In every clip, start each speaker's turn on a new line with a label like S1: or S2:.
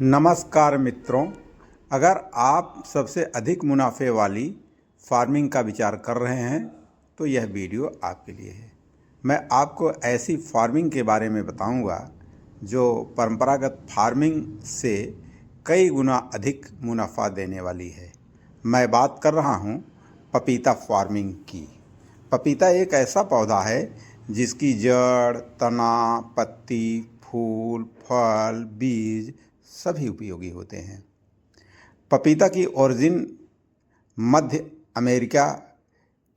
S1: नमस्कार मित्रों, अगर आप सबसे अधिक मुनाफे वाली फार्मिंग का विचार कर रहे हैं तो यह वीडियो आपके लिए है। मैं आपको ऐसी फार्मिंग के बारे में बताऊंगा जो परंपरागत फार्मिंग से कई गुना अधिक मुनाफा देने वाली है। मैं बात कर रहा हूं पपीता फार्मिंग की। पपीता एक ऐसा पौधा है जिसकी जड़, तना, पत्ती, फूल, फल, बीज सभी उपयोगी होते हैं। पपीता की ओरिजिन मध्य अमेरिका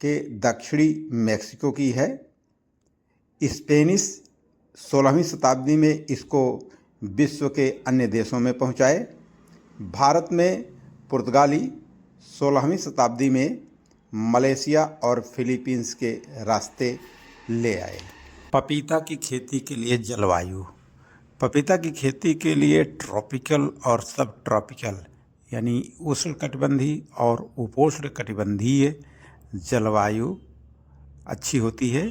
S1: के दक्षिणी मेक्सिको की है। स्पेनिश 16वीं शताब्दी में इसको विश्व के अन्य देशों में पहुंचाए। भारत में पुर्तगाली 16वीं शताब्दी में मलेशिया और फिलीपींस के रास्ते ले आए। पपीता की खेती के लिए जलवायु। पपीता की खेती के लिए ट्रॉपिकल और सब ट्रॉपिकल यानी उष्णकटिबंधीय और उपोष्णकटिबंधीय जलवायु अच्छी होती है।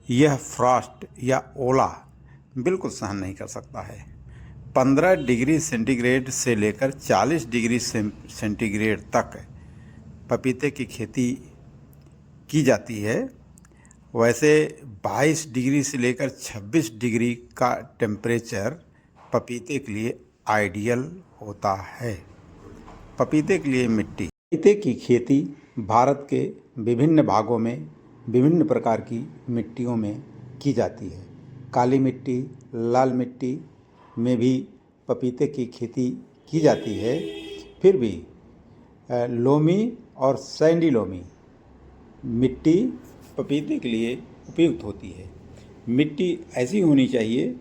S1: यह फ्रॉस्ट या ओला बिल्कुल सहन नहीं कर सकता है। 15 डिग्री सेंटीग्रेड से लेकर 40 डिग्री सेंटीग्रेड तक पपीते की खेती की जाती है। वैसे 22 डिग्री से लेकर 26 डिग्री का टेम्परेचर पपीते के लिए आइडियल होता है। पपीते के लिए मिट्टी। पपीते की खेती भारत के विभिन्न भागों में विभिन्न प्रकार की मिट्टियों में की जाती है। काली मिट्टी, लाल मिट्टी में भी पपीते की खेती की जाती है। फिर भी लोमी और सैंडी लोमी मिट्टी पपीते के लिए उपयुक्त होती है। मिट्टी ऐसी होनी चाहिए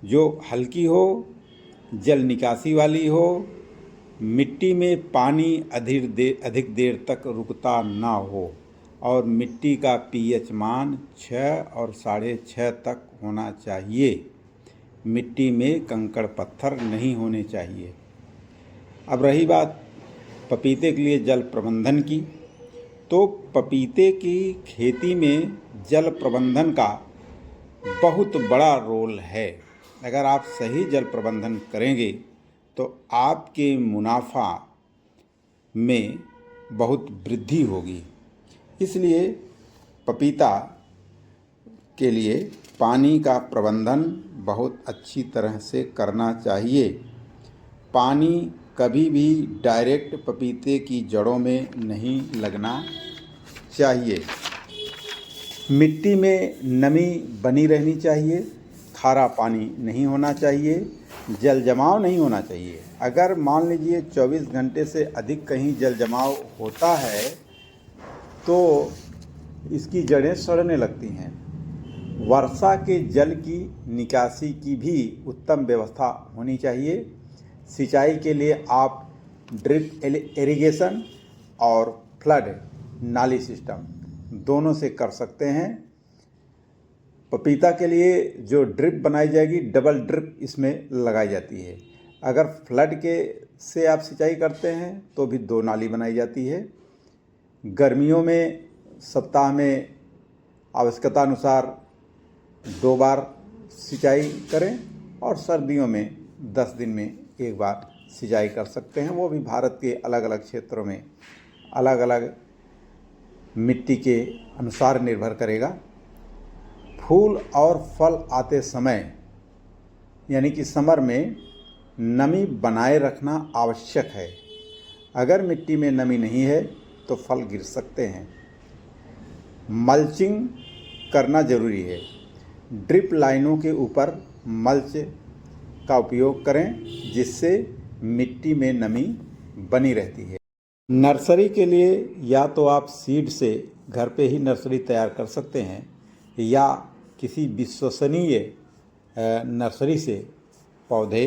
S1: जो हल्की हो, जल निकासी वाली हो, मिट्टी में पानी अधिक देर तक रुकता ना हो और मिट्टी का पीएच मान 6 और 6.5 तक होना चाहिए। मिट्टी में कंकड़ पत्थर नहीं होने चाहिए। अब रही बात पपीते के लिए जल प्रबंधन की, तो पपीते की खेती में जल प्रबंधन का बहुत बड़ा रोल है। अगर आप सही जल प्रबंधन करेंगे तो आपके मुनाफा में बहुत वृद्धि होगी। इसलिए पपीता के लिए पानी का प्रबंधन बहुत अच्छी तरह से करना चाहिए। पानी कभी भी डायरेक्ट पपीते की जड़ों में नहीं लगना चाहिए। मिट्टी में नमी बनी रहनी चाहिए। खारा पानी नहीं होना चाहिए। जल जमाव नहीं होना चाहिए। अगर मान लीजिए 24 घंटे से अधिक कहीं जल जमाव होता है तो इसकी जड़ें सड़ने लगती हैं। वर्षा के जल की निकासी की भी उत्तम व्यवस्था होनी चाहिए। सिंचाई के लिए आप ड्रिप इरिगेशन और फ्लड नाली सिस्टम दोनों से कर सकते हैं। पपीता के लिए जो ड्रिप बनाई जाएगी, डबल ड्रिप इसमें लगाई जाती है। अगर फ्लड के से आप सिंचाई करते हैं तो भी 2 नाली बनाई जाती है। गर्मियों में सप्ताह में आवश्यकता अनुसार 2 बार सिंचाई करें और सर्दियों में 10 दिन में 1 बार सिंचाई कर सकते हैं। वो भी भारत के अलग अलग क्षेत्रों में अलग अलग मिट्टी के अनुसार निर्भर करेगा। फूल और फल आते समय यानी कि समर में नमी बनाए रखना आवश्यक है। अगर मिट्टी में नमी नहीं है तो फल गिर सकते हैं। मल्चिंग करना ज़रूरी है। ड्रिप लाइनों के ऊपर मल्च का उपयोग करें जिससे मिट्टी में नमी बनी रहती है। नर्सरी के लिए या तो आप सीड से घर पे ही नर्सरी तैयार कर सकते हैं या किसी विश्वसनीय नर्सरी से पौधे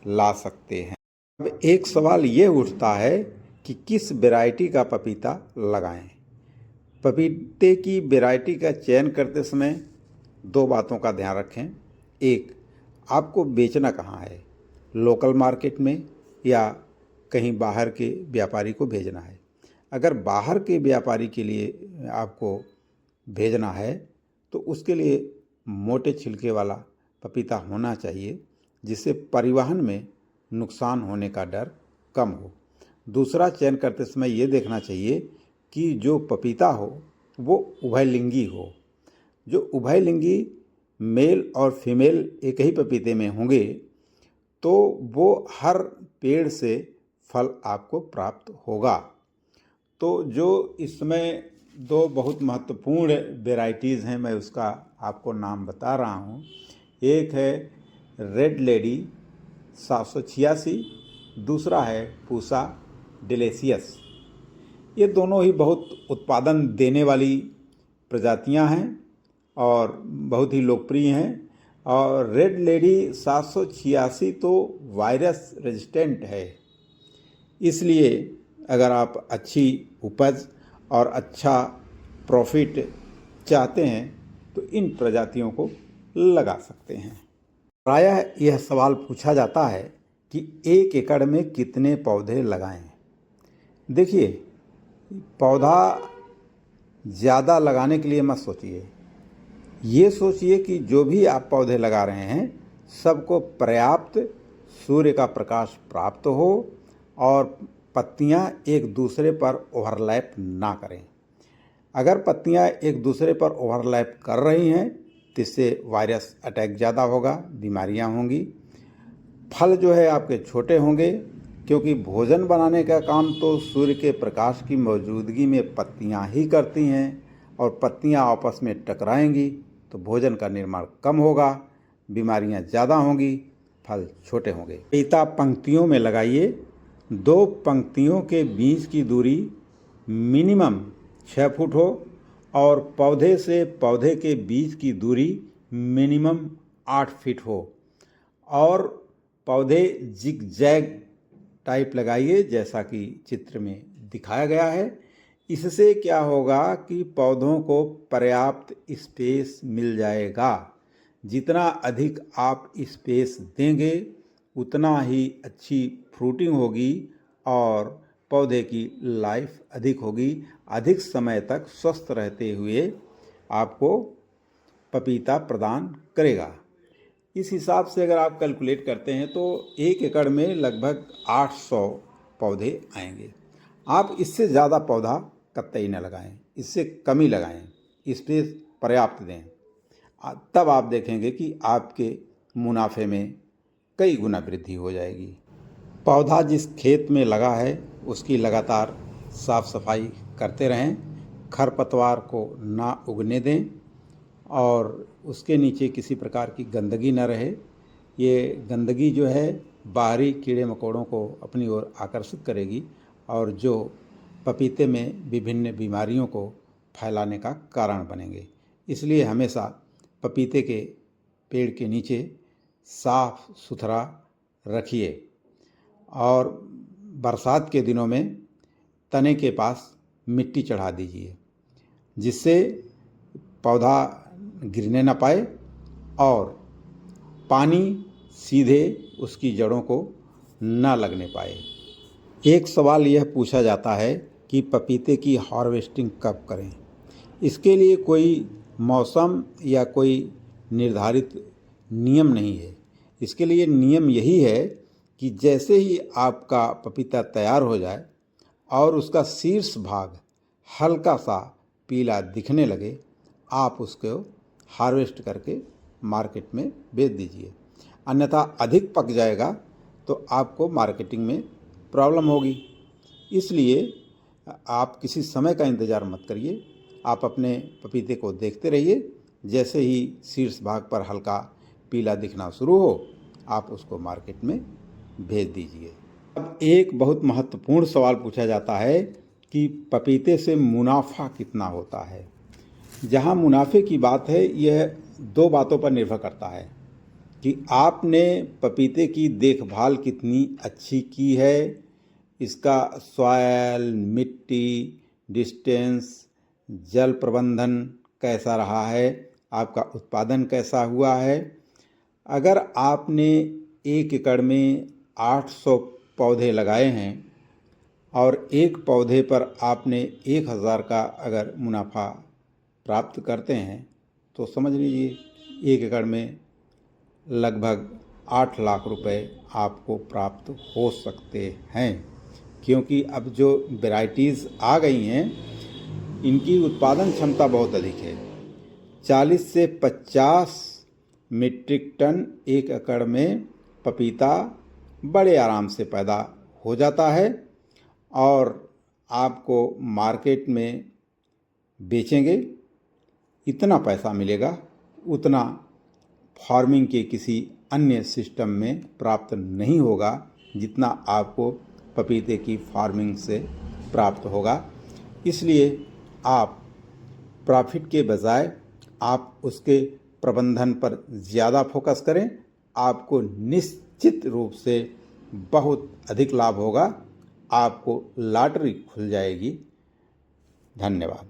S1: ला सकते हैं। अब एक सवाल ये उठता है कि किस वैरायटी का पपीता लगाएं। पपीते की वैरायटी का चयन करते समय 2 बातों का ध्यान रखें। एक, आपको बेचना कहाँ है, लोकल मार्केट में या कहीं बाहर के व्यापारी को भेजना है। अगर बाहर के व्यापारी के लिए आपको भेजना है तो उसके लिए मोटे छिलके वाला पपीता होना चाहिए जिससे परिवहन में नुकसान होने का डर कम हो। दूसरा, चयन करते समय ये देखना चाहिए कि जो पपीता हो वो उभयलिंगी हो। जो उभयलिंगी मेल और फीमेल एक ही पपीते में होंगे तो वो हर पेड़ से फल आपको प्राप्त होगा। तो जो इसमें दो बहुत महत्वपूर्ण वेराइटीज़ हैं, मैं उसका आपको नाम बता रहा हूँ। एक है रेड लेडी 786, दूसरा है पूसा डिलेशियस। ये दोनों ही बहुत उत्पादन देने वाली प्रजातियां हैं और बहुत ही लोकप्रिय हैं। और रेड लेडी 786 तो वायरस रेजिस्टेंट है, इसलिए अगर आप अच्छी उपज और अच्छा प्रॉफिट चाहते हैं तो इन प्रजातियों को लगा सकते हैं। प्रायः यह सवाल पूछा जाता है कि 1 एकड़ में कितने पौधे लगाएं। देखिए, पौधा ज़्यादा लगाने के लिए मत सोचिए, ये सोचिए कि जो भी आप पौधे लगा रहे हैं सबको पर्याप्त सूर्य का प्रकाश प्राप्त हो और पत्तियां एक दूसरे पर ओवरलैप ना करें। अगर पत्तियां एक दूसरे पर ओवरलैप कर रही हैं तो इससे वायरस अटैक ज़्यादा होगा, बीमारियां होंगी। फल जो है आपके छोटे होंगे, क्योंकि भोजन बनाने का काम तो सूर्य के प्रकाश की मौजूदगी में पत्तियां ही करती हैं और पत्तियां आपस में टकराएंगी तो भोजन का निर्माण कम होगा, बीमारियां ज़्यादा होंगी, फल छोटे होंगे। पपीता पंक्तियों में लगाइए। 2 पंक्तियों के बीच की दूरी मिनिमम 6 फुट हो और पौधे से पौधे के बीच की दूरी मिनिमम 8 फीट हो और पौधे जिगजैग टाइप लगाइए जैसा कि चित्र में दिखाया गया है। इससे क्या होगा कि पौधों को पर्याप्त स्पेस मिल जाएगा। जितना अधिक आप स्पेस देंगे उतना ही अच्छी फ्रूटिंग होगी और पौधे की लाइफ अधिक होगी। अधिक समय तक स्वस्थ रहते हुए आपको पपीता प्रदान करेगा। इस हिसाब से अगर आप कैलकुलेट करते हैं तो 1 एकड़ में लगभग 800 पौधे आएंगे। आप इससे ज़्यादा पौधा कतई न लगाएं, इससे कम ही लगाएं, स्पेस पर्याप्त दें। तब आप देखेंगे कि आपके मुनाफे में कई गुना वृद्धि हो जाएगी। पौधा जिस खेत में लगा है उसकी लगातार साफ सफाई करते रहें, खरपतवार को ना उगने दें और उसके नीचे किसी प्रकार की गंदगी न रहे। ये गंदगी जो है बाहरी कीड़े मकोड़ों को अपनी ओर आकर्षित करेगी और जो पपीते में विभिन्न बीमारियों को फैलाने का कारण बनेंगे। इसलिए हमेशा पपीते के पेड़ के नीचे साफ सुथरा रखिए और बरसात के दिनों में तने के पास मिट्टी चढ़ा दीजिए जिससे पौधा गिरने न पाए और पानी सीधे उसकी जड़ों को न लगने पाए। एक सवाल यह पूछा जाता है कि पपीते की हार्वेस्टिंग कब करें। इसके लिए कोई मौसम या कोई निर्धारित नियम नहीं है। इसके लिए नियम यही है कि जैसे ही आपका पपीता तैयार हो जाए और उसका शीर्ष भाग हल्का सा पीला दिखने लगे, आप उसको हार्वेस्ट करके मार्केट में बेच दीजिए। अन्यथा अधिक पक जाएगा तो आपको मार्केटिंग में प्रॉब्लम होगी। इसलिए आप किसी समय का इंतज़ार मत करिए, आप अपने पपीते को देखते रहिए। जैसे ही शीर्ष भाग पर हल्का पीला दिखना शुरू हो, आप उसको मार्केट में भेज दीजिए। अब एक बहुत महत्वपूर्ण सवाल पूछा जाता है कि पपीते से मुनाफा कितना होता है। जहाँ मुनाफे की बात है, यह 2 बातों पर निर्भर करता है कि आपने पपीते की देखभाल कितनी अच्छी की है, इसका सॉयल, मिट्टी, डिस्टेंस, जल प्रबंधन कैसा रहा है, आपका उत्पादन कैसा हुआ है। अगर आपने 1 एकड़ में 800 पौधे लगाए हैं और एक पौधे पर आपने 1000 का अगर मुनाफा प्राप्त करते हैं तो समझ लीजिए 1 एकड़ में लगभग 8 लाख रुपए आपको प्राप्त हो सकते हैं, क्योंकि अब जो वैराइटीज़ आ गई हैं इनकी उत्पादन क्षमता बहुत अधिक है। 40 से 50 मीट्रिक टन एक एकड़ में पपीता बड़े आराम से पैदा हो जाता है और आपको मार्केट में बेचेंगे इतना पैसा मिलेगा उतना फार्मिंग के किसी अन्य सिस्टम में प्राप्त नहीं होगा जितना आपको पपीते की फार्मिंग से प्राप्त होगा। इसलिए आप प्रॉफिट के बजाय आप उसके प्रबंधन पर ज़्यादा फोकस करें, आपको निश्चित रूप से बहुत अधिक लाभ होगा, आपको लॉटरी खुल जाएगी। धन्यवाद।